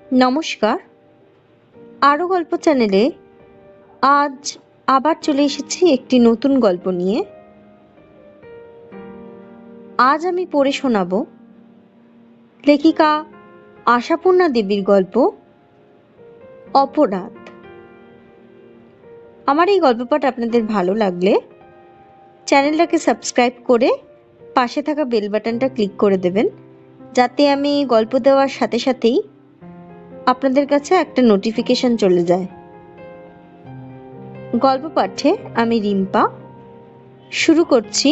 নমস্কার। আরও গল্প চ্যানেলে আজ আবার চলে এসেছি একটি নতুন গল্প নিয়ে। আজ আমি পড়ে শোনাব লেখিকা আশাপূর্ণা দেবীর গল্প অপরাধ। আমার এই গল্প পাঠ আপনাদের ভালো লাগলে চ্যানেলটাকে সাবস্ক্রাইব করে পাশে থাকা বেল বাটনটা ক্লিক করে দেবেন, যাতে আমি গল্প দেওয়ার সাথে সাথেই আপনাদের কাছে একটা নোটিফিকেশন চলে যায়। গল্প পাঠে আমি রিম্পা। শুরু করছি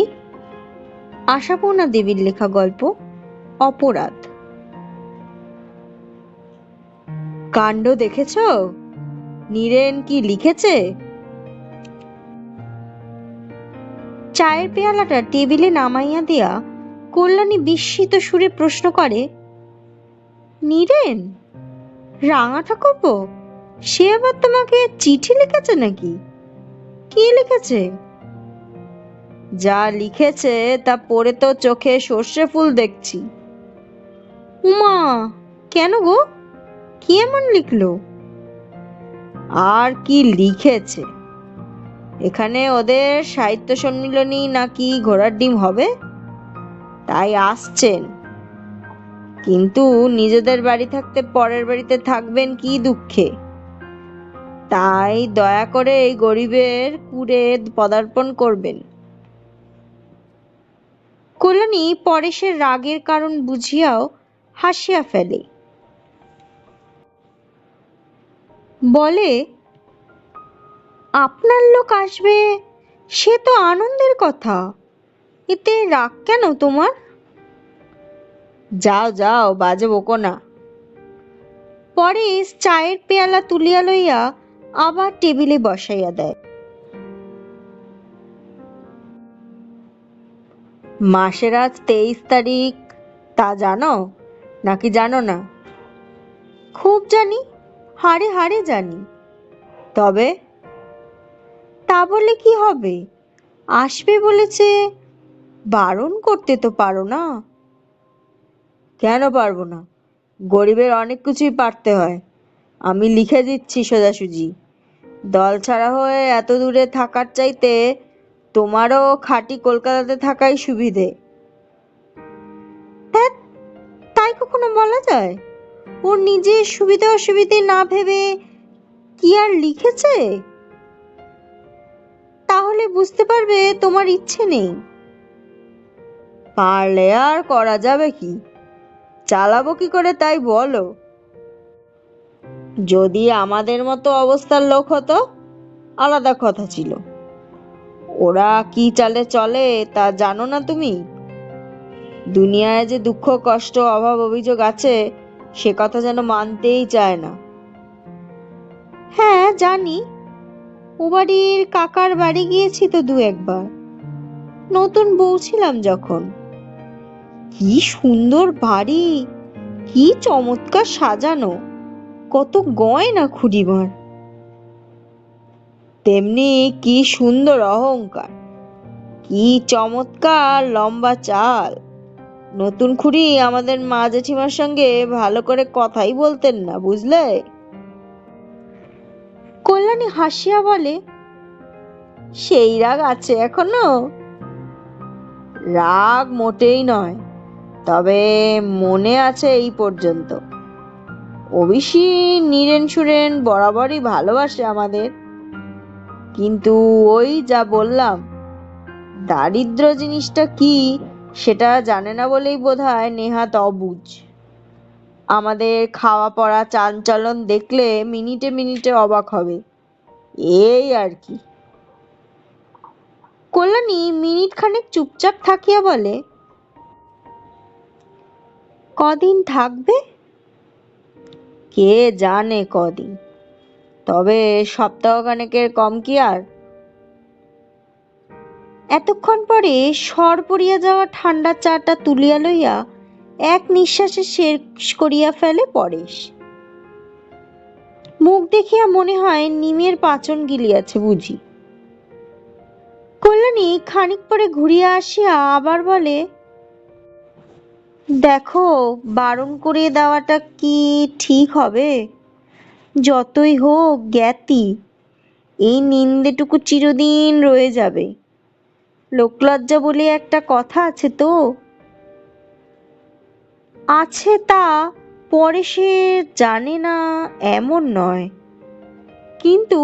আশাপূর্ণা দেবীর লেখা গল্প অপরাধ। কাণ্ড দেখেছ? নীরেন কি লিখেছে? চায়ের পেয়ালাটা টেবিলে নামাইয়া দিয়া কল্যাণী বিস্মিত সুরে প্রশ্ন করে, নীরেন? রাঙা ঠাকুরপো সে আবার তোমাকে চিঠি লিখেছে নাকি? কি লিখেছে? যা লিখেছে তা পড়ে তো চোখে সর্ষে ফুল দেখছি। উমা, কেন গো? কি এমন লিখলো? আর কি লিখেছে? এখানে ওদের সাহিত্য সম্মিলনী নাকি ঘোড়ার ডিম হবে, তাই আসছেন। কিন্তু নিজেদের বাড়ি থাকতে পরের বাড়িতে থাকবেন কি দুঃখে, তাই দয়া করে এই গরিবের কুড়ে পদার্পণ করবেন। কল্যাণী পরেশের রাগের কারণ বুঝিয়াও হাসিয়া ফেলে। বলে, আপনার লোক আসবে সে তো আনন্দের কথা, এতে রাগ কেন তোমার? যাও যাও, বাজে বকো না। পরেশ চায়ের পেয়ালা তুলিয়া লইয়া আবার টেবিলে বসাইয়া দেয়। মাসের আজ 23 তারিখ, তা জানো নাকি জানো না? খুব জানি, হাড়ে হাড়ে জানি। তবে তা বলে কি হবে? আসবে বলেছে, বারণ করতে তো পারো না। কেন পারবো না? গরিবের অনেক কিছুই পারতে হয়। আমি লিখে দিচ্ছি সোজাসুজি। দল ছাড়া হয়ে এত দূরে থাকার চাইতে তোমারও খাঁটি কলকাতাতে থাকাই সুবিধে। ধ্যাৎ, তাই কখনো বলা যায়? ওর নিজের সুবিধা অসুবিধে না ভেবে কি আর লিখেছে? তাহলে বুঝতে পারবে তোমার ইচ্ছে নেই। পারলে আর করা যাবে কি? চালাবো কি করে তাই বলো। যদি আমাদের মতো অবস্থার লোক হতো আলাদা কথা ছিল। ওরা কি চালে চলে তা জানো না তুমি? দুনিয়ায় যে দুঃখ কষ্ট অভাব অভিযোগ আছে সে কথা যেন মানতেই চায় না। হ্যাঁ জানি, ও বাড়ির কাকার বাড়ি গিয়েছি তো দু একবার, নতুন বউ ছিলাম যখন। কি সুন্দর বাড়ি, কি চমৎকার সাজানো, কত গয়না খুড়িমার। তেমনি কি সুন্দর অহংকার, কি চমৎকার লম্বা চাল। নতুন খুড়ি আমাদের মা জেঠিমার সঙ্গে ভালো করে কথাই বলতেন না, বুঝলে? কল্যাণী হাসিয়া বলে, সেই রাগ আছে এখনো? রাগ মোটেই নয়, তবে মনে আছে এই পর্যন্ত। অবশ্যই নীরেন সুরেন বরাবরই ভালোবাসে আমাদের, কিন্তু ওই যা বললাম, দারিদ্র জিনিসটা কি সেটা জানে না বলেই বোধহয় নেহাত অবুঝ। আমাদের খাওয়া পড়া চালচলন দেখলে মিনিটে মিনিটে অবাক হবে, এই আর কি। কল্যাণী মিনিট খানেক চুপচাপ থাকিয়া বলে, কদিন থাকবে? কে জানে কদিন, তবে সপ্তাহখানেকের কম কি আর। এতক্ষণ পরে সর পড়িয়া যাওয়া ঠান্ডা চাটা তুলিয়া লইয়া এক নিঃশ্বাসে শেষ করিয়া ফেলে পরেশ। মুখ দেখিয়া মনে হয় নিমের পাচন গিলিয়াছে বুঝি। কল্যাণী খানিক পরে ঘুরিয়া আসিয়া আবার বলে, দেখো, বারণ করে দেওয়াটা কি ঠিক হবে? যতই হোক জ্ঞাতি, এই নিন্দেটুকু চিরদিন রয়ে যাবে। লোকলজ্জা বলে একটা কথা আছে তো। আছে তা পরে সে জানে না এমন নয়, কিন্তু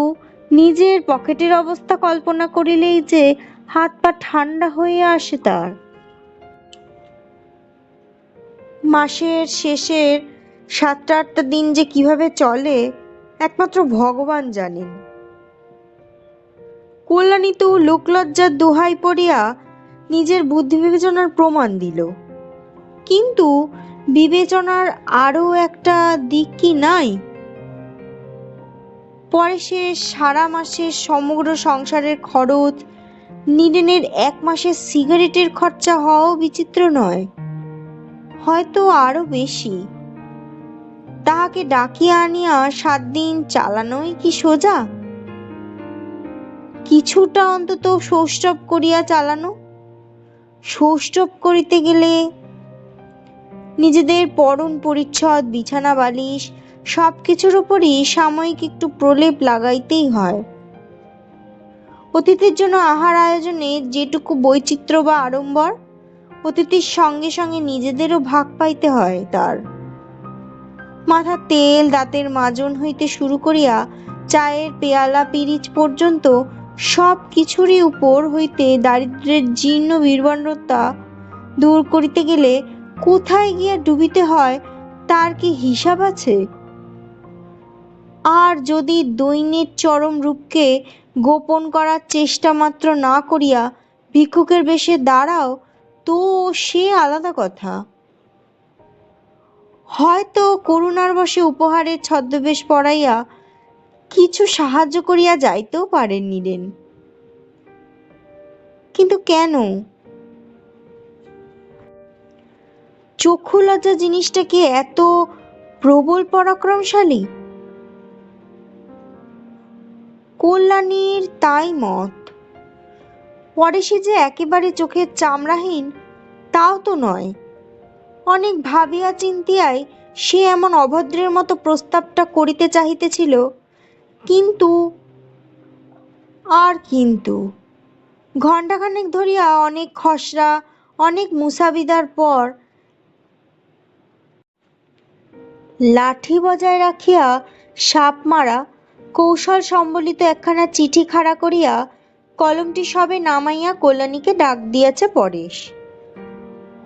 নিজের পকেটের অবস্থা কল্পনা করিলেই যে হাত পা ঠান্ডা হয়ে আসে তার। মাসের শেষের 7-8টা দিন যে কিভাবে চলে একমাত্র ভগবান জানেন। কল্যাণী তো লোকলজ্জার দোহাই পড়িয়া নিজের বুদ্ধি বিবেচনার প্রমাণ দিল, কিন্তু বিবেচনার আরও একটা দিক কি নাই? পরে সে সারা মাসের সমগ্র সংসারের খরচ, নীরেনের 1 মাসের সিগারেটের খরচা হওয়াও বিচিত্র নয়, হয়তো আরো বেশি। তাহাকে ডাকিয়া আনিয়া 7 দিন চালানোই কি সোজা? কিছুটা অন্তত সৌষ্ঠব করিয়া চালানো। সৌষ্ঠব করিতে গেলে নিজেদের পরন পরিচ্ছদ, বিছানা বালিশ সবকিছুর উপরই সাময়িক একটু প্রলেপ লাগাইতেই হয়। অতিথির জন্য আহার আয়োজনে যেটুকু বৈচিত্র্য বা আড়ম্বর, অতিথির সঙ্গে সঙ্গে নিজেদেরও ভাগ পাইতে হয় তার। মাথার তেল, দাঁতের মাজন হইতে শুরু করিয়া চায়ের পেয়ালা পিরিচ পর্যন্ত সব কিছুরই উপর হইতে দারিদ্র্যের জীর্ণ বিবর্ণতা দূর করিতে গেলে কোথায় গিয়া ডুবিতে হয় তার কি হিসাব আছে? আর যদি দৈন্যের চরম রূপকে গোপন করার চেষ্টা মাত্র না করিয়া ভিক্ষুকের বেশে দাঁড়াও, তো সে আলাদা কথা। হয়তো করুণার বশে উপহারের ছদ্মবেশ পরাইয়া কিছু সাহায্য করিয়া যাইতেও পারেন নীরেন, কিন্তু কেন? চক্ষু লজ্জা জিনিসটা কি এত প্রবল পরাক্রমশালী? কল্যাণীর তাই মত। পরে সে যে একেবারে চোখের চামড়াহীন তাও তো নয়। অনেক ভাবিয়া চিন্তিয়াই সে এমন অভদ্রের মতো প্রস্তাবটা করিতে চাহিতেছিল, কিন্তু আর কিন্তু ঘণ্টাখানেক ধরিয়া অনেক খসড়া, অনেক মুসাবিদার পর লাঠি বজায় রাখিয়া সাপ মারা কৌশল সম্বলিত একখানা চিঠি খাড়া করিয়া কলমটি সবে নামাইয়া কল্যাণীকে ডাক দিয়াছে পরেশ।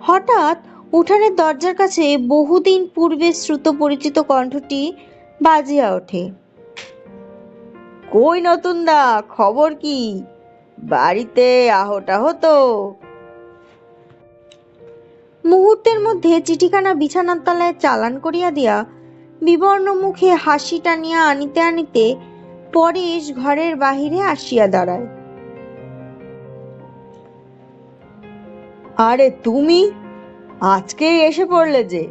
হঠাৎ উঠানের দরজার কাছে বহুদিন পূর্বে শ্রুত পরিচিত কণ্ঠটি বাজিয়া ওঠে। কই নতুন দা, খবর কি? বাড়িতে আহটাহ তো? মুহূর্তের মধ্যে চিঠিখানা বিছানার তলায় চালান করিয়া দিয়া বিবর্ণ মুখে হাসি টানিয়া আনিতে আনিতে পরেশ ঘরের বাহিরে আসিয়া দাঁড়ায়। আরে তুমি আজকেই এসে পড়লে যে!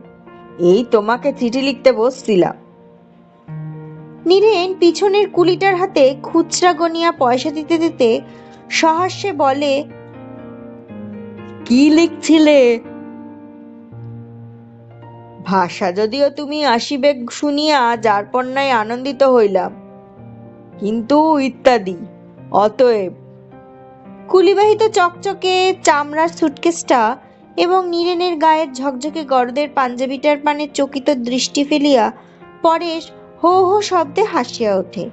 এই তোমাকে চিঠি লিখতে বসছিলাম। নীরেন পিছনের কুলিটার হাতে খুচরা গনিয়া পয়সা দিতে দিতে সহাস্যে বলে, কি লিখছিলে? ভাষা যদিও তুমি আসিবে শুনিয়া যারপন্নায় আনন্দিত হইলাম, কিন্তু ইত্যাদি। অতএব কুলিবাহিত চকচকে চামড়ার সুটকেসটা এবং নীরেনের গায়ের ঝকঝকে গরদের পাঞ্জাবিটার পানে চকিত দৃষ্টি ফেলিয়া পরেশ হো হো শব্দে হাসিয়া ওঠে।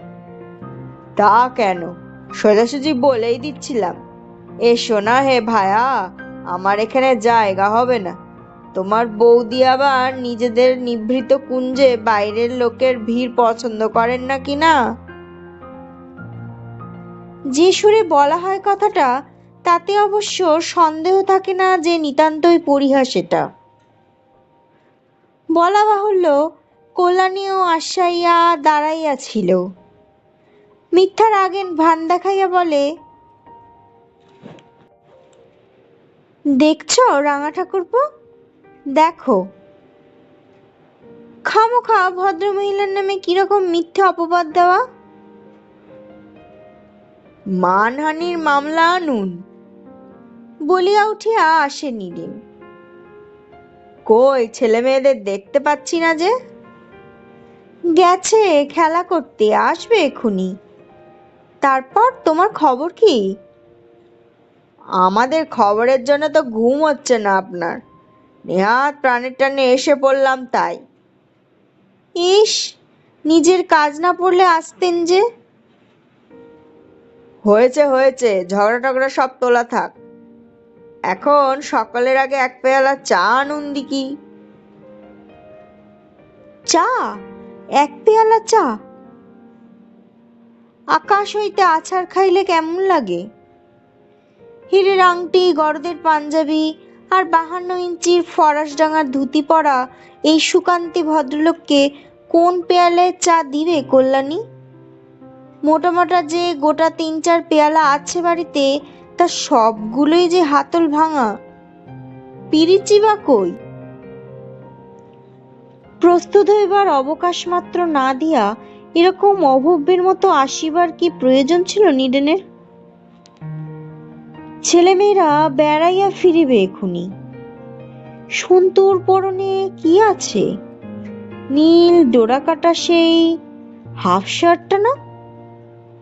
তা কেন, সোজাসুজি বলেই দিচ্ছিলাম। এসো না হে ভায়া, আমার এখানে জায়গা হবে না। তোমার বৌদি আবার নিজেদের নিভৃত কুঞ্জে বাইরের লোকের ভিড় পছন্দ করেন না কিনা। যে সুরে বলা হয় কথাটা, তাতে অবশ্য সন্দেহ থাকে না যে নিতান্তই পরিহাস এটা। বলা বাহুল্য, কল্যাণীও আশাইয়া দাঁড়াইয়াছিল। মিথ্যার আগেন ভান দেখাইয়া বলে, দেখছ রাঙা ঠাকুরপো, দেখো খামোখা ভদ্রমহিলার নামে কিরকম মিথ্যে অপবাদ দেওয়া। মানহানির মামলা আনুন, বলিয়া উঠিয়া আসে নীরেন। কই ছেলে মেয়েদের দেখতে পাচ্ছি না যে? গেছে খেলা করতে, আসবে এক্ষুনি। তারপর তোমার খবর কি? আমাদের খবরের জন্য তো ঘুম হচ্ছে না আপনার। নেহাত প্রাণের টানে এসে পড়লাম তাই। ইস, নিজের কাজ না পড়লে আসতেন যে। হয়েছে হয়েছে, ঝগড়া টগড়া সব তোলা থাক। এখন সকালের আগে এক পেয়ালা চা আনুন দিকি। চা? এক পেয়ালা চা? আকাশ হইতে আছাড় খাইলে কেমন লাগে? হীরের আংটি, গরদের পাঞ্জাবি আর 52 ইঞ্চির ফরাসডাঙার ধুতি পরা এই সুকান্তি ভদ্রলোককে কোন পেয়ালায় চা দিবে কল্যাণী? মোটা মোটা যে গোটা 3-4 পেয়ালা আছে বাড়িতে, তা সবগুলোই যে হাতল ভাঙা। পিরিচি বা কই? প্রস্তুত হইবার অবকাশ মাত্র না দিয়া এরকম অভব্যের মতো আসিবার কি প্রয়োজন ছিল নিডেনের? ছেলেমেয়েরা বেড়াইয়া ফিরিবে এখুনি। সন্তুর পরনে কি আছে? নীল ডোরাকাটা সেই হাফ শার্টটা না?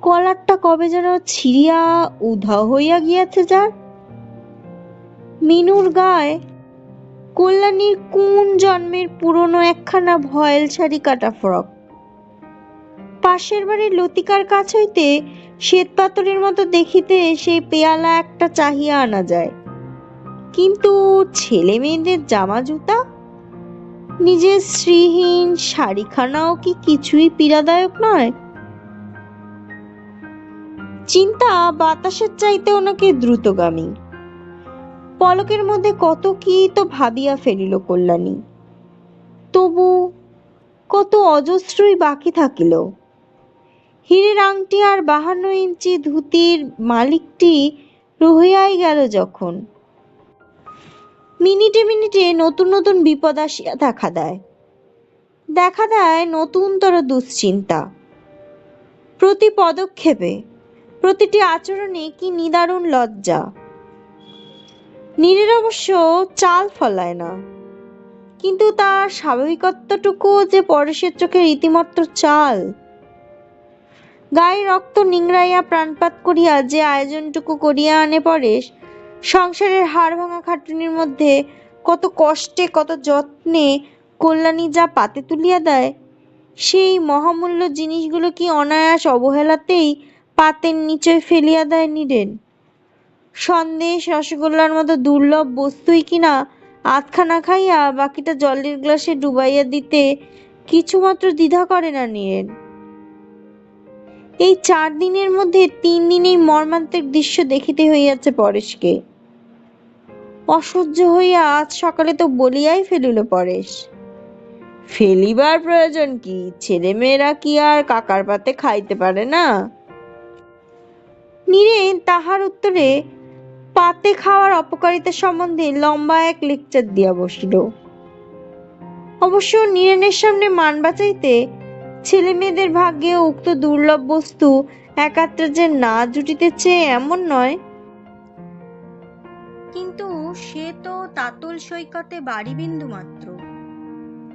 কলারটা কবে যেন ছিঁড়িয়া উধাও হইয়া গিয়াছে যার। মিনুর গায়ে কল্যাণীর কোন জন্মের পুরনো একখানা ভয়েল শাড়ি কাটা ফ্রক। পাশের বাড়ির লতিকার কাছ হইতে শ্বেত পাথরের মতো দেখিতে সেই পেয়ালা একটা চাহিয়া আনা যায়, কিন্তু ছেলে মেয়েদের জামা জুতা, নিজের শ্রীহীন শাড়িখানাও কি কিছুই পীড়াদায়ক নয়? চিন্তা বাতাসের চাইতে ওনাকে দ্রুতগামী। পলকের মধ্যে কত কি তো ভাবিয়া ফেলিল কল্যাণী। তবু কত অজস্রই বাকি থাকিল। হীরের আংটি আর 52 ইঞ্চি ধুতির মালিকটি রহিয়াই গেল যখন, মিনিটে মিনিটে নতুন নতুন বিপদ আসিয়া দেখা দেয় নতুনতর দুশ্চিন্তা। প্রতি পদক্ষেপে, প্রতিটি আচরণে কি নিদারুণ লজ্জা। নীরের অবশ্য চাল ফলায় না, কিন্তু তার স্বাভাবিকত্বটুকু যে পরেশের চোখে রীতিমতো চাল। গায়ে রক্ত নিংড়াইয়া প্রাণপাত করিয়া যে আয়োজনটুকু করিয়া আনে পরেশ, সংসারের হাড় ভাঙা খাটুনির মধ্যে কত কষ্টে কত যত্নে কল্যাণী যা পাতে তুলিয়া দেয়, সেই মহামূল্য জিনিসগুলো কি অনায়াস অবহেলাতেই পাতের নিচয় ফেলিয়া দেয় নীরেন? সন্দেশ রসগোল্লার মতো দুর্লভ বস্তুই কিনা আধখানা খাইয়া বাকিটা জলের গ্লাসে ডুবাইয়া দিতে কিছুমাত্র দ্বিধা করে না নীরেন। এই 4 দিনের মধ্যে 3 দিনেই মর্মান্তিক দৃশ্য দেখিতে হইয়াছে পরেশকে। অসহ্য হইয়া আজ সকালে তো বলিয়াই ফেলিল পরেশ। ফেলিবার প্রয়োজন কি? ছেলে মেয়েরা কি আর কাকার পাতে খাইতে পারে না? নীরেন তাহার উত্তরে পাতে খাওয়ার অপকারিতা সম্বন্ধে লম্বা এক লেকচার দিয়া বসিল। অবশ্য নীরেনের সামনে মান বাঁচাইতে ছেলে মেয়েদের ভাগ্যে উক্ত দুর্লভ বস্তু একাত্রে যে না জুটিতেছে এমন নয়, কিন্তু সে তো তাতল সৈকতে বাড়ি বিন্দু মাত্র।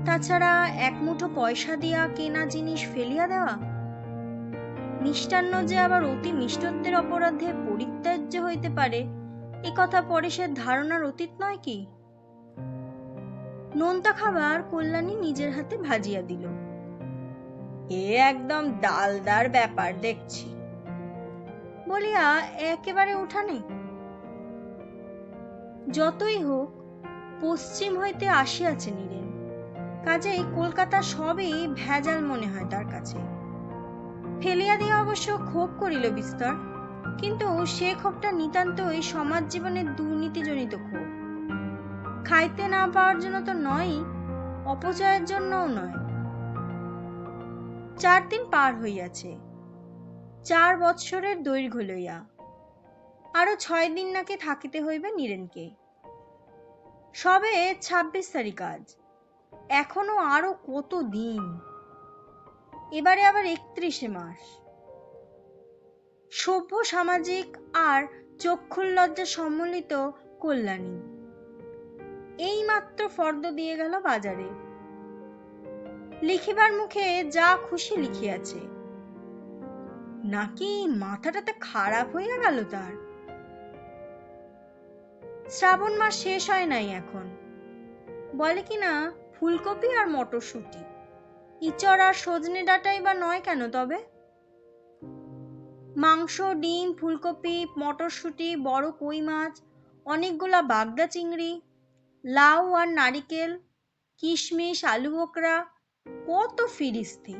তাছাড়া এক মুঠো পয়সা দিয়া কেনা জিনিস ফেলিয়া দেওয়া, মিষ্টান্ন যে আবার অতি মিষ্টত্বের অপরাধে পরিত্যাজ্য হইতে পারে, এ কথা পরেশের ধারণার অতীত নয় কি? নোনতা খাবার কল্যাণী নিজের হাতে ভাজিয়া দিল। এ একদম ডালদার ব্যাপার দেখছি বলিয়া একেবারে উঠানে। যতই হোক পশ্চিম হইতে আসিয়াছে নীরেন, কাজেই কলকাতা সবই ভেজাল মনে হয় তার কাছে। ফেলিয়া দিয়া অবশ্য ক্ষোভ করিল বিস্তর, কিন্তু সে ক্ষোভটা নিতান্তই সমাজ জীবনের দুর্নীতিজনিত ক্ষোভ। খাইতে না পাওয়ার জন্য তো নয়, অপচয়ের জন্যও নয়। 4 দিন পার হইয়াছে 4 বৎসরের দৈর্ঘ্য লইয়া। আরো 6 দিন নাকি থাকিতে হইবে নীরেনকে। সবে 26 তারিখ আজ, এখনো আরো কত দিন। এবারে আবার 31 মাস। সভ্য সামাজিক আর চক্ষুর লজ্জা সম্মিলিত কল্যাণী। এইমাত্র ফর্দ দিয়ে গেল বাজারে, লিখিবার মুখে যা খুশি লিখিয়াছে। নাকি মাথাটাতে খারাপ হইয়া গেল তার? শ্রাবণ মাস শেষ হয় নাই এখন, বলে কিনা ফুলকপি আর মটরশুঁটি, ইচড় আর সজনে ডাঁটাই বা নয় কেন তবে? মাংস, ডিম, ফুলকপি, মটরশুঁটি, বড় কই মাছ, অনেকগুলা বাগদা চিংড়ি, লাউ আর নারিকেল, কিশমিশ, আলু বোকরা, কত ফিরিস্তি।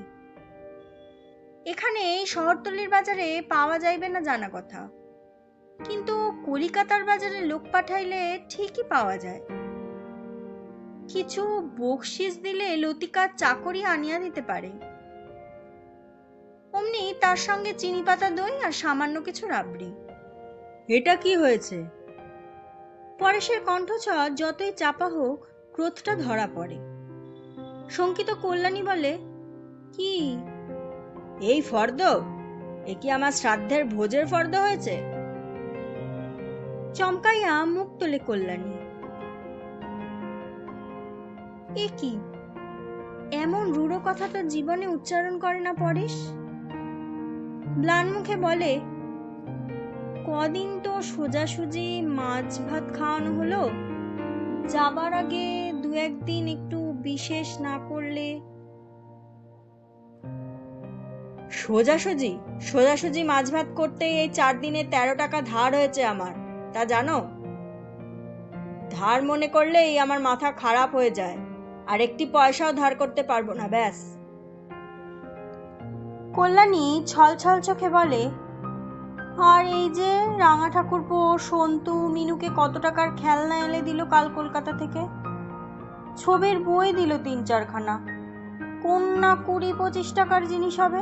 এখানে এই শহরতলির বাজারে পাওয়া যাইবে না জানা কথা, কিন্তু কলিকাতার বাজারে লোক পাঠাইলে ঠিকই পাওয়া যায়। কিছু বকশিস দিলে লতিকা চাকরি আনিয়া দিতে পারে। অমনি তার সঙ্গে চিনি পাতা দই আর সামান্য কিছু রাবড়ি। এটা কি হয়েছে? পরেশের কণ্ঠস্বর যতই চাপা হোক, ক্রোধটা ধরা পড়ে। শঙ্কিত কল্যাণী বলে, কি এই ফর্দ? এ কি আমার শ্রাদ্ধের ভোজের ফর্দ হয়েছে? চমকাইয়া মুখ তোলে কল্যাণী। এ কি, এমন রূঢ় কথা তো জীবনে উচ্চারণ করে না পরেশ। ম্লান মুখে বলে, কদিন তো সোজাসুজি মাছ ভাত খাওয়ানো হলো, যাবার আগে দু একদিন একটু বিশেষ না করলে। সোজাসুজি সোজাসুজি মাছ ভাত করতে এই 4 দিনে 13 টাকা ধার হয়েছে আমার, তা জানো? ধার মনে করলেই আমার মাথা খারাপ হয়ে যায়, আর একটি পয়সাও ধার করতে পারবো না, ব্যাস। কল্যাণী ছলছল চোখে বলে, আর এই যে রাঙা ঠাকুরপো সন্তু মিনুকে কত টাকার খেলনা এনে দিল কাল কলকাতা থেকে, ছবির বই দিল 3-4 খানা, কোন না 20-25 টাকার জিনিস হবে।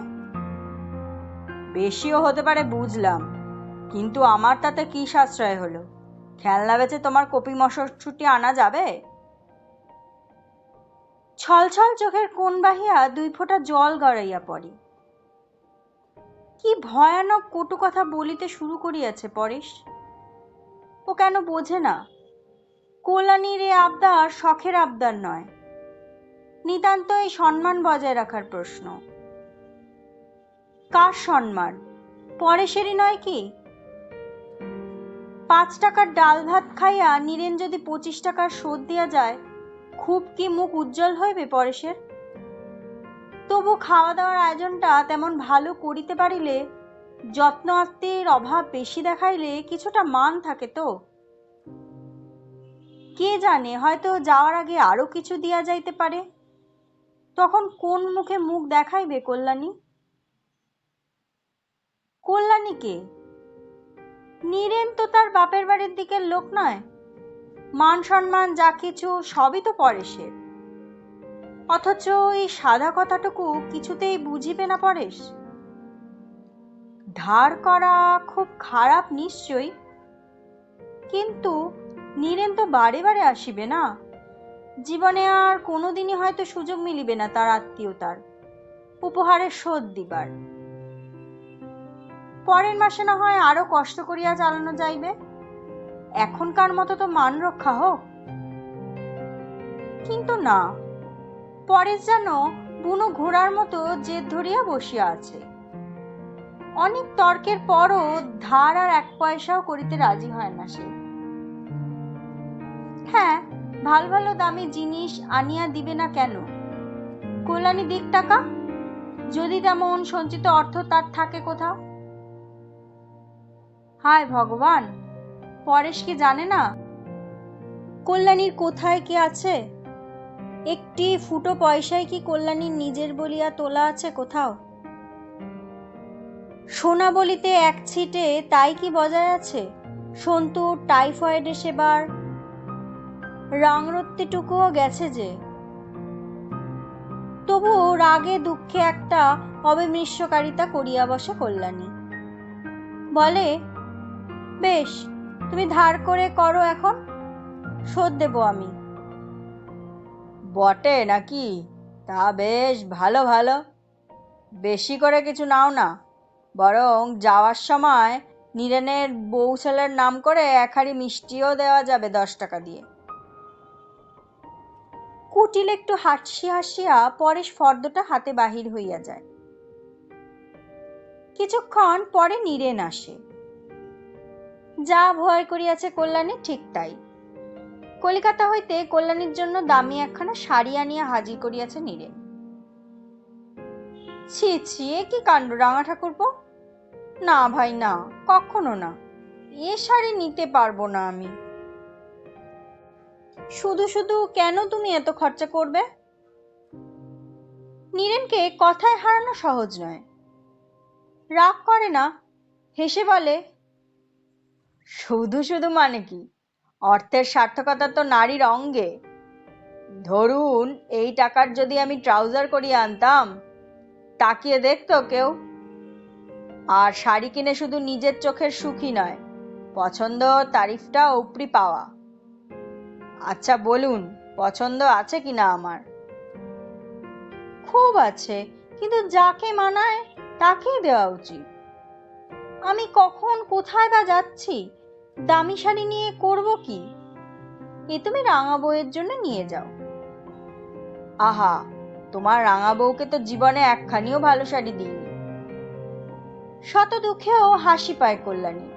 বেশিও হতে পারে বুঝলাম, কিন্তু আমার তাতে কি সাশ্রয় হলো? খেলনা বেচে তোমার কপি মটরশুঁটি আনা যাবে? ছলছল চোখের কোণ বাহিয়া 2 ফোঁটা জল গড়াইয়া পড়ে। কি ভয়ানক কটু কথা বলিতে শুরু করিয়াছে পরেশ। ও কেন বোঝে না? কল্যাণীর এ আবদার শখের আবদার নয়, নিতান্ত এই সম্মান বজায় রাখার প্রশ্ন। কার সম্মান? পরেশেরই নয় কি? 5 টাকার ডাল ভাত খাইয়া নীরেন যদি 25 টাকার শোধ দিয়া যায়, খুব কি মুখ উজ্জ্বল হইবে পরেশের? তবু খাওয়া দাওয়ার আয়োজনটা তেমন ভালো করিতে পারিলে, যত্ন আত্মীর অভাব বেশি দেখাইলে কিছুটা মান থাকে তো। কে জানে, হয়তো যাওয়ার আগে আরো কিছু দিয়া যাইতে পারে। তখন কোন মুখে মুখ দেখাইবে কল্যাণী? কল্যাণীকে? নীরেন তো তার বাপের বাড়ির দিকের লোক নয়, মান সম্মান যা কিছু সবই তো পরেশের। অথচ এই সাদা কথাটুকু কিছুতেই বুঝিবে না পরেশ। ধার করা খুব খারাপ নিশ্চয়ই, কিন্তু নীরেন তো বারে বারে আসিবে না, জীবনে আর কোনোদিনই হয়তো সুযোগ মিলিবে না তার আত্মীয়তার, উপহারের শোধ দিবার। পরের মাসে না হয় আরো কষ্ট করিয়া চালানো যাইবে, এখনকার মতো তো মান রক্ষা হোক। কিন্তু না, পরেশ যেন বুনো ঘোড়ার মতো জেদ ধরিয়া বসিয়া আছে। অনেক তর্কের পরও ধার আর 1 পয়সাও করিতে রাজি হয় না সে। হ্যাঁ, ভালো ভালো দামি জিনিস আনিয়া দিবে না কেন? কল্যাণী দিক টাকা, যদি তেমন সঞ্চিত অর্থ তার থাকে কোথাও। হায় ভগবান, পরেশ কি জানে না কল্যাণীর কোথায় কি আছে? একটি ফুটো পয়সায় কি কল্যাণীর নিজের বলিয়া তোলা আছে কোথাও? সোনা বলিতে 1 ছিটে তাই কি বজায় আছে? সন্তুর টাইফয়েডে সেবার রাংরত্তিটুকুও গেছে যে। তবু রাগে দুঃখে একটা অবিমৃষ্যকারিতা করিয়া বসে কল্যাণী। বলে, বেশ, তুমি ধার করে করো, এখন শোধ দেব আমি। বটে নাকি? তা বেশ ভালো ভালো, বেশি করে কিছু নাও না, বরং যাওয়ার সময় নীরেনের বউ ছেলের নাম করে 1 হাঁড়ি মিষ্টিও দেওয়া যাবে 10 টাকা দিয়ে। কুটিল একটু হাসিয়া পরেশ ফর্দটা হাতে বাহির হইয়া যায়। কিছুক্ষণ পরে নীরেন আসে। যা ভয় করিয়াছে কল্যাণী ঠিক তাই। কলিকাতা হইতে কল্যাণীর জন্য দামি একখানা শাড়ি আনিয়া হাজির করিয়াছে নীরেন। ছি ছি, এ কি কাণ্ড রাঙা ঠাকুরপো! না ভাই না, কখনো না, এ শাড়ি নিতে পারবো না আমি। শুধু শুধু কেন তুমি এত খরচা করবে? নীরেনকে কথায় হারানো সহজ নয়। রাগ করে না, হেসে বলে, শুধু শুধু মানে কি? অর্থের সার্থকতা তো নারীর অঙ্গে। ধরুন এই টাকার যদি আমি ট্রাউজার করিয়ে আনতাম, তাকিয়ে দেখতো কেউ? আর শাড়ি কিনে শুধু নিজের চোখের সুখই নয়, পছন্দ তারিফটা উপরি পাওয়া। আচ্ছা বলুন, পছন্দ আছে কিনা আমার? খুব আছে, কিন্তু যাকে মানায় তাকেই দেওয়া উচিত। আমি কখন কোথায় বা যাচ্ছি, দামি শাড়ি নিয়ে করব কি? এ তুমি রাঙা বউয়ের জন্য নিয়ে যাও। আহা, তোমার রাঙা বউকে তো জীবনে একখানিও ভালো শাড়ি দিইনি। শত দুঃখেও হাসি পায় কল্যাণী।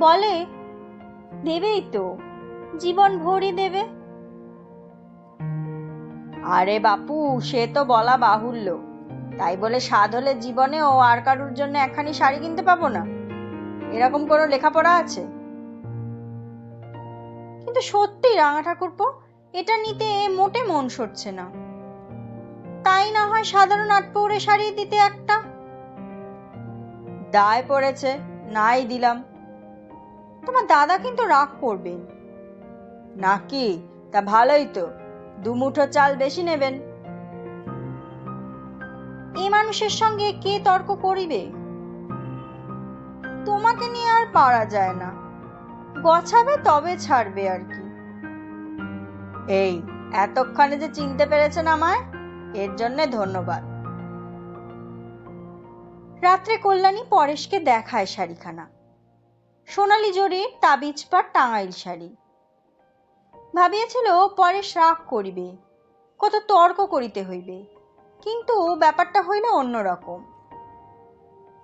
বলে, দেবেই তো, জীবন ভরি দেবে। আরে বাপু, সে তো বলা বাহুল্য। তাই বলে সাধ হলে জীবনেও আর কারুর জন্য একখানি শাড়ি কিনতে পাবো না, এরকম কোনো লেখাপড়া আছে? কিন্তু সত্যি রাঙা ঠাকুরপো, এটা নিতে মোটে মন সরছে না। তাই না হয় সাধারণ আটপৌরে শাড়ি দিতে একটা। দায় পড়েছে, নাই দিলাম। তোমার দাদা কিন্তু রাগ করবেন। নাকি? তা ভালোই তো, দুমুঠো চাল বেশি নেবেন। এ মানুষের সঙ্গে কে তর্ক করিবে? তোমাকে নিয়ে আর পারা যায় না, গছাবে তবে ছাড়বে আর কি। এই এতক্ষণে যে চিনতে পেরেছেন আমায়, এর জন্য ধন্যবাদ। রাত্রে কল্যাণী পরেশকে দেখায় শাড়িখানা। সোনালি জরির তাবিজ পাড় টাঙ্গাইল শাড়ি। ভাবিয়াছিল পরেশ রাগ করিবে, কত তর্ক করিতে হইবে, কিন্তু ব্যাপারটা হইল অন্যরকম।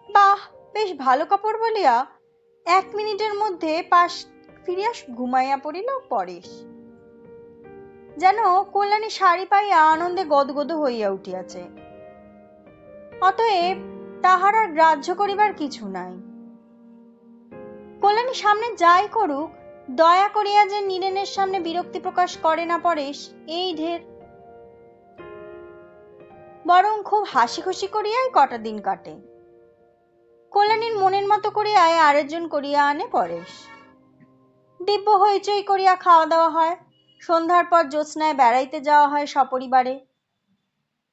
বাহ, বেশ ভালো কাপড় বলিয়া 1 মিনিটের মধ্যে পাশ ফিরিয়া ঘুমাইয়া পড়িল পরেশ। যেন কল্যাণী শাড়ি পাইয়া আনন্দে গদগদ হইয়া উঠিয়াছে। অতএব তাহার আর গ্রাহ্য করিবার কিছু নাই। কল্যাণী সামনে যাই করুক, দয়া করিয়া যে নীরেনের সামনে বিরক্তি প্রকাশ করে না পরেশ, এই ঢের। বরং খুব হাসি খুশি করিয়াই কটা দিন কাটে। কল্যাণীর মনের মতো করিয়াই আরেকজন করিয়া আনে পরেশ। দিব্য হইচই করিয়া খাওয়া দাওয়া হয়। সন্ধ্যার পর জ্যোৎস্নায় বেড়াইতে যাওয়া হয় সপরিবারে।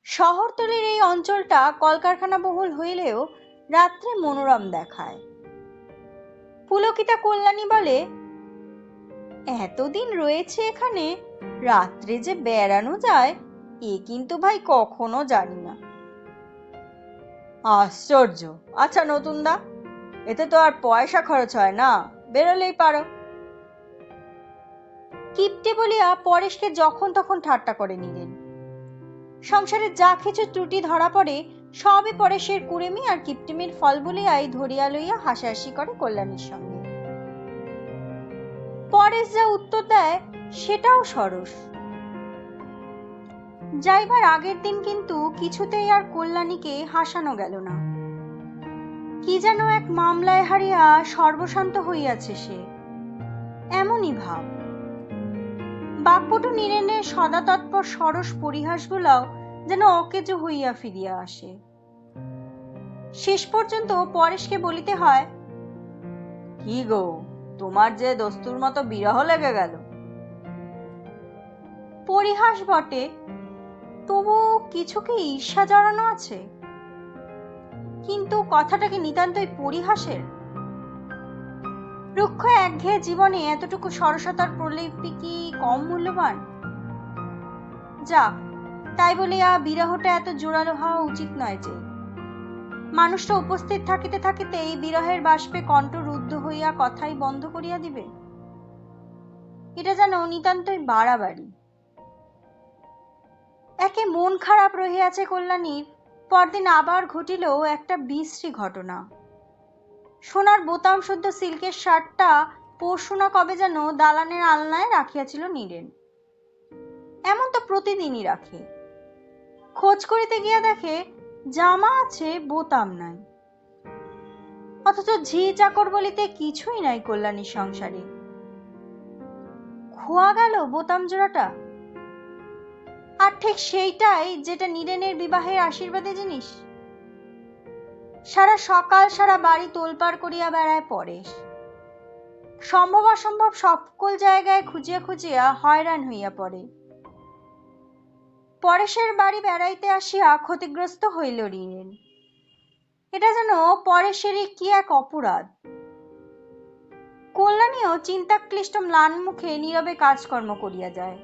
শহরতলির এই অঞ্চলটা কলকারখানা বহুল হইলেও রাত্রে মনোরম দেখায়। পুলকিতা কল্যাণী বলে, এতদিন রয়েছে এখানে, রাত্রে যে বেড়ানো যায় এ কিন্তু ভাই কখনো জানি না। আশ্চর্য! আচ্ছা নতুন দা, এতে তো আর পয়সা খরচ হয় না, বেরোলেই পারো। কিপ্টে বলিয়া পরেশকে যখন তখন ঠাট্টা করে নিলেন। সংসারে যা কিছু ত্রুটি ধরা পড়ে সবই পরেশের কুড়েমি আর কিপ্টেমির ফল বলিয়াই ধরিয়া লইয়া হাসাহাসি করে কল্যাণীর সঙ্গে। পরেশ যা উত্তর দেয় সেটাও সরস। যাইবার আগের দিন কিন্তু কিছুতেই আর কল্যাণীকে হাসানো গেল না। কি যেন এক মামলায় হারিয়া সর্বশান্ত হইয়াছে সে, এমনই ভাব। বাকপটু নীরেনের সদা তৎপর সরস পরিহাসগুলাও যেন অকেজো হইয়া ফিরিয়া আসে। শেষ পর্যন্ত পরেশকে বলিতে হয়, কি গো, তোমার যে দস্তুর মতো বিরহ লেগে গেল। পরিহাস বটে, তবু কিছু কি ঈর্ষা জড়ানো আছে? কিন্তু কথাটা কি নিতান্তই পরিহাসের? রুক্ষ একঘেয়ে জীবনে এতটুকু সরসতার প্রলেপটি কি কম মূল্যবান? যাক, তাই বলিয়া বিরহটা এত জোরালো হওয়া উচিত নয় যে। মানুষটা উপস্থিত থাকিতে থাকিতে এই বিরহের বাষ্পে কণ্ঠ রুদ্ধ হইয়া কথাই বন্ধ করিয়া দিবে, এটা যেন নিতান্তই বাড়াবাড়ি। একে মন খারাপ রহিয়াছে কল্যাণীর। পরদিন আবার ঘটিল একটা বিশ্রী ঘটনা। সোনার বোতাম শুদ্ধ সিল্কের শার্টটা পরশু না কবে যেন দালানের আলনায় রাখিয়াছিল নীরেন। এমন তো প্রতিদিনই রাখে। খোঁজ করিতে গিয়া দেখে জামা আছে, বোতাম নাই। অথচ ঝি চাকর বলিতে কিছুই নাই কল্যাণীর সংসারে। খোয়া গেল বোতাম জোড়াটা। আর ঠিক সেইটাই যেটা নীরেনের বিবাহের আশীর্বাদী জিনিস। সারা সকাল সারা বাড়ি তোলপাড় করিয়া বেড়ায় পরেশ। সম্ভব অসম্ভব সকল জায়গায় খুঁজিয়া খুঁজিয়া হয়রান হইয়া পড়ে। পরেশের বাড়ি বেড়াইতে আসিয়া ক্ষতিগ্রস্ত হইল নীরেন। এটা যেন পরেশেরই কি এক অপরাধ। কল্যাণীও চিন্তাক্লিষ্ট ম্লান মুখে নীরবে কাজকর্ম করিয়া যায়।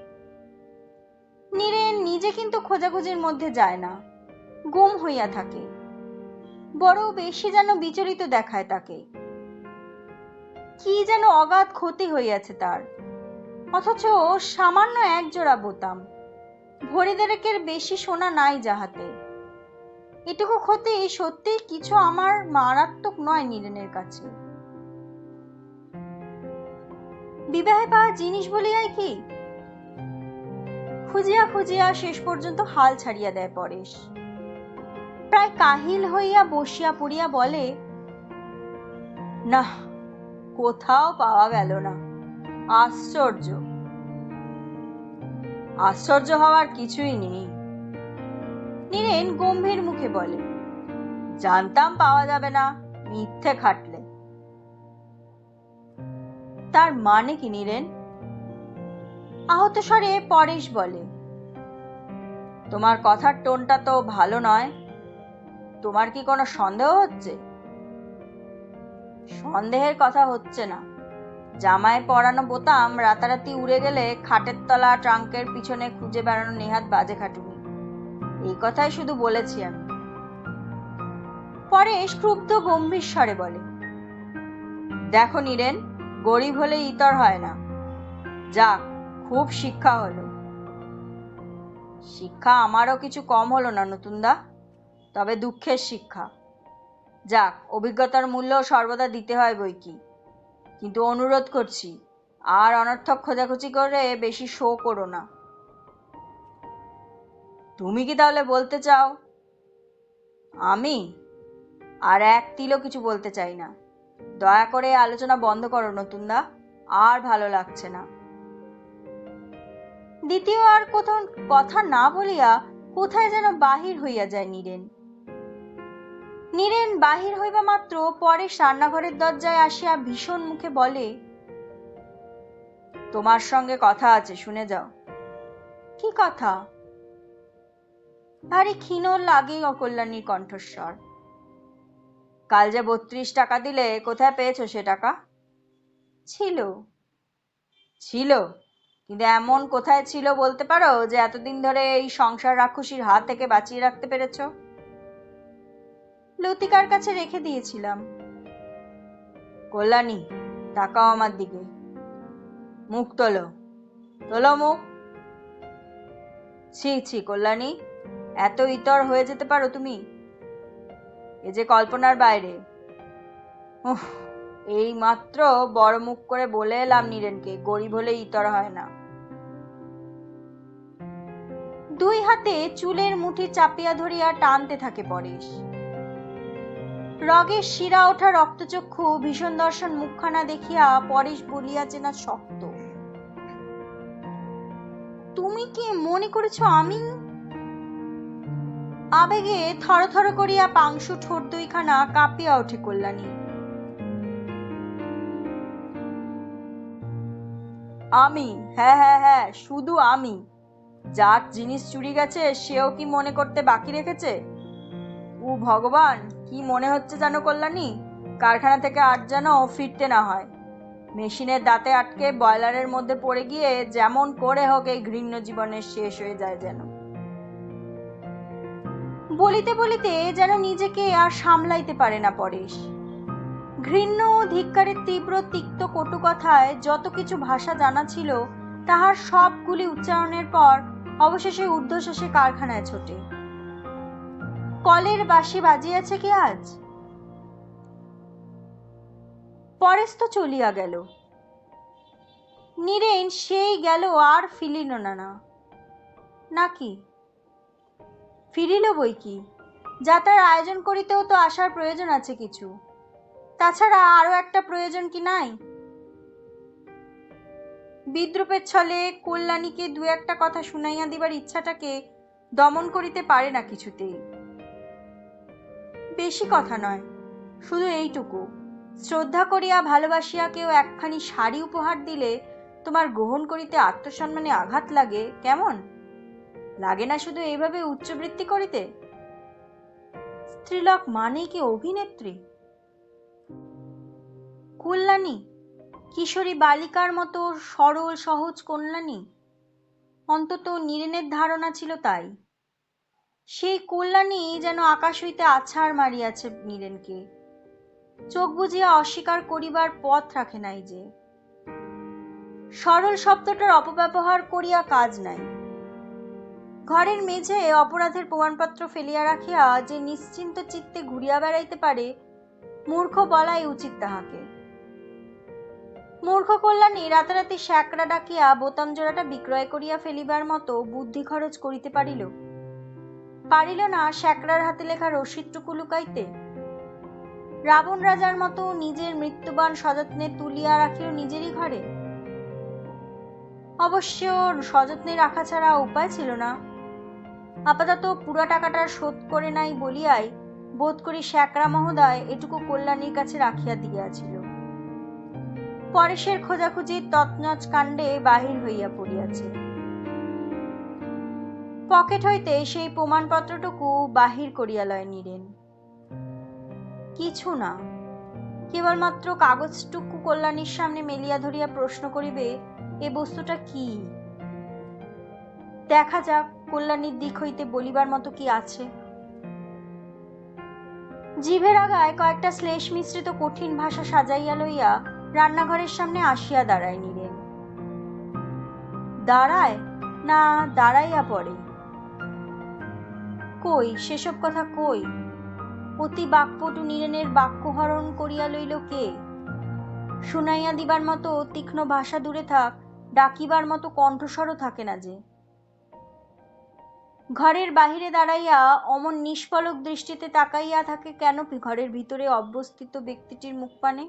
নীরেন নিজে কিন্তু খোঁজাখুঁজির মধ্যে যায় না, গুম হইয়া থাকে। বড় বেশি যেন বিচলিত দেখায় তাকে। কি যেন অগাধ ক্ষতি হইয়াছে তার। অথচ সামান্য এক জোড়া বোতাম, ভরি দেড়েকের বেশি সোনা নাই যাহাতে। এটুকু ক্ষতি সত্যি কিছু আমার মারাত্মক নয় নীরেনের কাছে। বিবাহে পাওয়া জিনিস বলিয়াই কি? খুঁজিয়া খুঁজিয়া শেষ পর্যন্ত হাল ছাড়িয়া দেয় পরেশ। প্রায় কাহিল হইয়া বসিয়া পড়িয়া বলে, না, কোথাও পাওয়া গেল না। আশ্চর্য। আশ্চর্য হওয়ার কিছুই নেই। নীরেন গম্ভীর মুখে বলে, জানতাম পাওয়া যাবে না, মিথ্যে খাটলে। তার মানে কি নীরেন? আহত স্বরে পরেশ বলে, তোমার কথার টোনটা তো ভালো নয়। তোমার কি কোনো সন্দেহ হচ্ছে? সন্দেহের কথা হচ্ছে না। জামায় পরানো বোতাম রাতারাতি উড়ে গেলে খাটের তলা ট্রাঙ্কের পিছনে খুঁজে বেড়ানো নেহাত বাজে খাটুনি। এই কথাই শুধু বলেছি আমি। পরেশ ক্রুব্ধ গম্ভীর স্বরে বলে, দেখো নীরেন, গরিব হলে ইতর হয় না। যাক, খুব শিক্ষা হলো। শিক্ষা আমারও কিছু কম হলো না নতুনদা, তবে দুঃখের শিক্ষা। যাক, অভিজ্ঞতার মূল্য সর্বদা দিতে হয় বইকি। কিন্তু অনুরোধ করছি, আর অনর্থক খোঁজাখুঁজি করে বেশি শো করো না। তুমি কি তাহলে বলতে চাও? আমি আর এক তিলও কিছু বলতে চাই না। দয়া করে আলোচনা বন্ধ করো নতুনদা, আর ভালো লাগছে না। দ্বিতীয় আর কোথাও কথা না বলিয়া কোথায় যেন বাহির হইয়া যায় নীরেন। নীরেন বাহির হইবা মাত্র পরেশ রান্নাঘরের দরজায় আসিয়া ভীষণ মুখে বলে, তোমার সঙ্গে কথা আছে, শুনে যাও। কি কথা? ভারী ক্ষীণ লাগে অকল্যাণীর কণ্ঠস্বর। কাল যে 32 টাকা দিলে, কোথায় পেয়েছো সে টাকা? ছিল। ছিল? কিন্তু এমন কোথায় ছিল বলতে পারো যে এতদিন ধরে এই সংসার রাক্ষসীর হাত থেকে বাঁচিয়ে রাখতে পেরেছো? লতিকার কাছে রেখে দিয়েছিলাম। কল্যাণী, তাকাও আমার দিকে। মুখ তোলো, তোলো মুখ। ছি ছি কল্যাণী, এত ইতর হয়ে যেতে পারো তুমি? এ যে কল্পনার বাইরে। উহ, এই মাত্র বড় মুখ করে বলে এলাম নীরেনকে গরিব হলে ইতর হয় না। দুই হাতে চুলের মুঠি চাপিয়া ধরিয়া টানতে থাকে পরেশ। রগের শিরা ওঠা রক্তচক্ষু ভীষণ দর্শন মুখখানা দেখিয়া পরেশ বলিয়া চেনা শক্ত, তুমি কি মনে করেছ আমি? আবেগে থরথর করিয়া পাংশু ঠোঁট দুইখানা কাঁপিয়া ওঠে কল্যাণী। আমি? হ্যাঁ হ্যাঁ হ্যাঁ, শুধু আমি। যার জিনিস চুরি গেছে সেও কি মনে করতে বাকি রেখেছে? ও ভগবান, কি মনে হচ্ছে জানো কল্যাণী, কারখানা থেকে আর যেন ফিরতে না হয়। মেশিনের দাঁতে আটকে বয়লারের মধ্যে পড়ে গিয়ে যেমন করে হোক এই ঘৃণ্য জীবনের শেষ হয়ে যায় যেন। বলিতে বলিতে যেন নিজেকে আর সামলাইতে পারে না পরেশ। ঘৃণ্য ধিক্কারের তীব্র তিক্ত কটু কথায় যত কিছু ভাষা জানা ছিল তাহার সবগুলি উচ্চারণের পর অবশেষে ঊর্ধ্বশ্বাসে কারখানায় ছোটে। কলের বাঁশি বাজিয়াছে কি আজ? পরেশ তো চলিয়া গেল। নীরেন সেই গেল, আর ফিরিল না। নাকি ফিরিল বই কি, যাতার আয়োজন করিতেও তো আসার প্রয়োজন আছে কিছু। তাছাড়া আরো একটা প্রয়োজন কি নাই? বিদ্রূপের ছলে কল্যাণীকে দু একটা কথা শুনাইয়া দিবার ইচ্ছাটাকে দমন করিতে পারে না কিছুতেই। বেশি কথা নয়, শুধু এইটুকু, শ্রদ্ধা করিয়া ভালোবাসিয়া কেউ একখানি শাড়ি উপহার দিলে তোমার গ্রহণ করিতে আত্মসম্মানে আঘাত লাগে, কেমন লাগে না? শুধু এইভাবে উচ্চবৃত্তি করিতে। স্ত্রীলোক মানে কি অভিনেত্রী? কল্যাণী কিশোরী বালিকার মতো সরল সহজ কল্যাণী, অন্তত নীরেনের ধারণা ছিল তাই। সেই কল্যাণী যেন আকাশ হইতে আছাড় মারিয়াছে নীরেনকে, চোখ বুজিয়া অস্বীকার করিবার পথ রাখে নাই যে। সরল শব্দটার অপব্যবহার করিয়া কাজ নাই। ঘরের মেঝে অপরাধের প্রমাণপত্র ফেলিয়া রাখিয়া যে নিশ্চিন্ত চিত্তে ঘুরিয়া বেড়াইতে পারে, মূর্খ বলাই উচিত তাহাকে। মূর্খ কল্যাণী রাতারাতি শ্যাকরা ডাকিয়া বোতাম জোড়াটা বিক্রয় করিয়া ফেলিবার মতো বুদ্ধি খরচ করিতে পারিল? পারিল না শ্যাকরার হাতে লেখা রসিদটুকু লুকাইতে? রাবণ রাজার মতো নিজের মৃত্যুবান সযত্নে তুলিয়া রাখিল নিজেরই ঘরে। অবশ্য সযত্নে রাখা ছাড়া উপায় ছিল না। আপাতত পুরা টাকাটা শোধ করে নাই বলিয়াই বোধ করি শ্যাকরা মহোদয় এটুকু কল্যাণীর কাছে রাখিয়া দিয়াছিল। পরেশের খোঁজাখুঁজি তৎনচ কাণ্ডে বাহির হইয়া পড়িয়াছে। পকেট হইতে সেই প্রমাণপত্রটুকু বাহির করিয়া লয় নীরেন। কিছু না, কেবলমাত্র কাগজটুকু কল্যাণীর সামনে মেলিয়া ধরিয়া প্রশ্ন করিবে, এ বস্তুটা কি? দেখা যাক কল্যাণীর দিক হইতে বলিবার মতো কি আছে। জিভের আগায় কয়েকটা শ্লেষ মিশ্রিত কঠিন ভাষা সাজাইয়া লইয়া রান্নাঘরের সামনে আসিয়া দাঁড়ায় নীরেন। দাঁড়ায় না দাঁড়াইয়া পড়ে? কই সেসব কথা কই? অতি বাক্পটু নীরেনের বাক্যহরণ করিয়া লইল কে? শুনাইয়া দিবার মতো তীক্ষ্ণ ভাষা দূরে থাক, ডাকিবার মতো কণ্ঠস্বরও থাকে না যে। ঘরের বাহিরে দাঁড়াইয়া অমন নিষ্পলক দৃষ্টিতে তাকাইয়া থাকে কেন ঘরের ভিতরে অবস্থিত ব্যক্তিটির মুখপানে?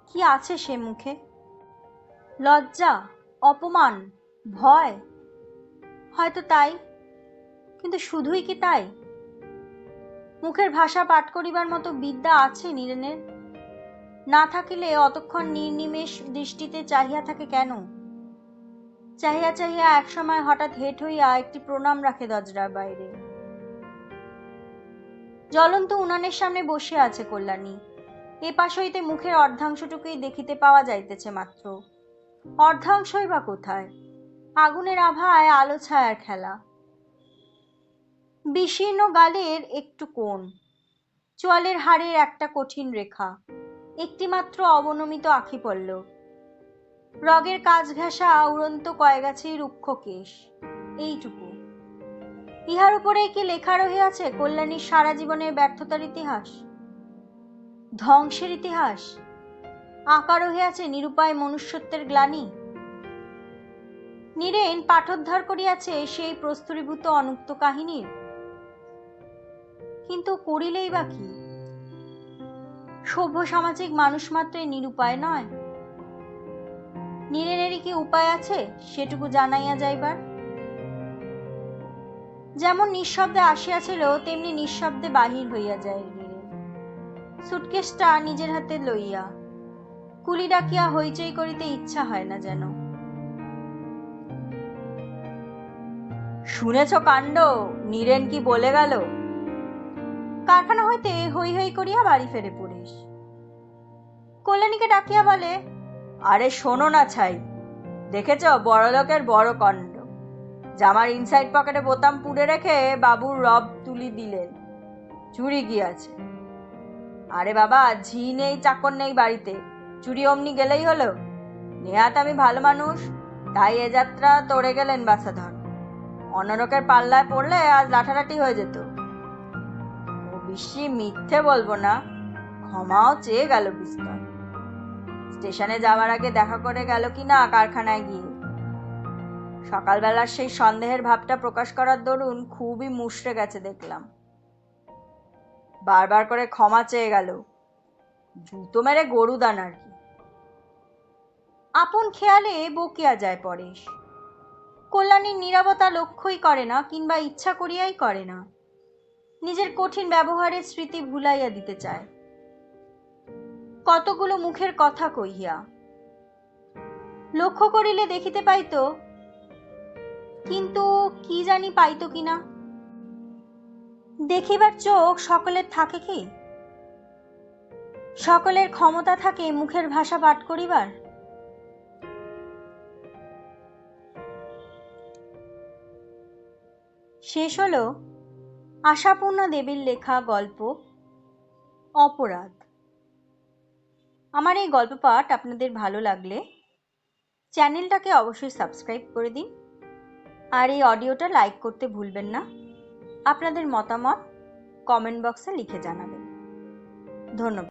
কি আছে সে মুখে? লজ্জা, অপমান, ভয়? হয়তো তাই, কিন্তু শুধুই কি তাই? মুখের ভাষা পাঠ করিবার মতো বিদ্যা আছে নীরেনের? না থাকিলে অতক্ষণ নির্নিমেষ দৃষ্টিতে চাহিয়া থাকে কেন? চাহিয়া চাহিয়া একসময় হঠাৎ হেঁট হইয়া একটি প্রণাম রাখে দরজার বাইরে। জ্বলন্ত উনানের সামনে বসে আছে কল্যাণী। এ পাশ হইতে মুখের অর্ধাংশটুকুই দেখিতে পাওয়া যাইতেছে মাত্র। অর্ধাংশই বা কোথায়? আগুনের আভায় আলো ছায়ার খেলা। বিশীর্ণ গালের একটু কোণ, চোয়ালের হাড়ের একটা কঠিন রেখা, একটি মাত্র অবনমিত আখি পল্লব, রগের কাজ ঘেঁষা উড়ন্ত কয়গাছি রুক্ষ কেশ, এইটুকু। ইহার উপরে কি লেখা রহিয়াছে কল্যাণীর সারা জীবনের ব্যর্থতার ইতিহাস, ধ্বংসের ইতিহাস? আঁকা রহিয়াছে নিরুপায় মনুষ্যত্বের গ্লানি? নীরেন পাঠোদ্ধার করিয়াছে সেই প্রস্তরীভূত অনুক্ত কাহিনীর। কিন্তু করিলেই বা কি? সভ্য সামাজিক মানুষ মাত্রই নিরুপায় নয়। নীরেনেরই কি উপায় আছে সেটুকু জানাইয়া যাইবার? যেমন নিঃশব্দে আসিয়াছিল তেমনি নিঃশব্দে বাহির হইয়া যায় নীরেন, সুটকেসটা নিজের হাতে লইয়া। কুলি ডাকিয়া হইচই করিতে ইচ্ছা হয় না যেন। শুনেছ কাণ্ড, নীরেন কি বলে গেল? কারখানা হইতে হৈ হৈ করিয়া বাড়ি ফেরে পরেশ। কল্যাণীকে ডাকিয়া বলে, আরে শোনো না ছাই, দেখেছ বড়লোকের বড় কাণ্ড। জামার ইনসাইড পকেটে বোতাম পুড়ে রেখে বাবুর রব তুলি দিলেন, চুরি গিয়াছে। আরে বাবা, ঝি নেই চাকর নেই বাড়িতে, চুরি অমনি গেলেই হলো? নেহাত আমি ভালো মানুষ, তাই এ যাত্রা তোড়ে গেলেন বাছাধন। অনরকের পাল্লায় পড়লে আজ লাঠালাঠি হয়ে যেত। ও বেশি মিথ্যে বলবো না, ক্ষমাও চেয়ে গেল বিস্তর। স্টেশনে যাওয়ার আগে দেখা করে গেল কিনা কারখানায় গিয়ে। সকালবেলার সেই সন্দেহের ভাবটা প্রকাশ করার দরুন খুবই মুষড়ে গেছে দেখলাম। বারবার করে ক্ষমা চেয়ে গেল, জুতো মেরে গরুদান আর কি। আপন খেয়ালে বকিয়া যায় পরেশ। কল্যাণীর নীরবতা লক্ষ্যই করে না, কিংবা ইচ্ছা করিয়াই করে না। নিজের কঠিন ব্যবহারের স্মৃতি ভুলাইয়া দিতে চায়। কতগুলো মুখের কথা কহিয়া লক্ষ্য করিলে দেখিতে পাইত, কিন্তু কি জানি পাইত কিনা। দেখিবার চোখ সকলের থাকে কি? সকলের ক্ষমতা থাকে মুখের ভাষা পাঠ করিবার? শেষ হলো আশাপূর্ণা দেবীর লেখা গল্প অপরাধ। আমার এই গল্প পাঠ আপনাদের ভালো লাগলে চ্যানেলটাকে অবশ্যই সাবস্ক্রাইব করে দিন, আর এই অডিওটা লাইক করতে ভুলবেন না। আপনাদের মতামত কমেন্ট বক্সে লিখে জানাবেন। ধন্যবাদ।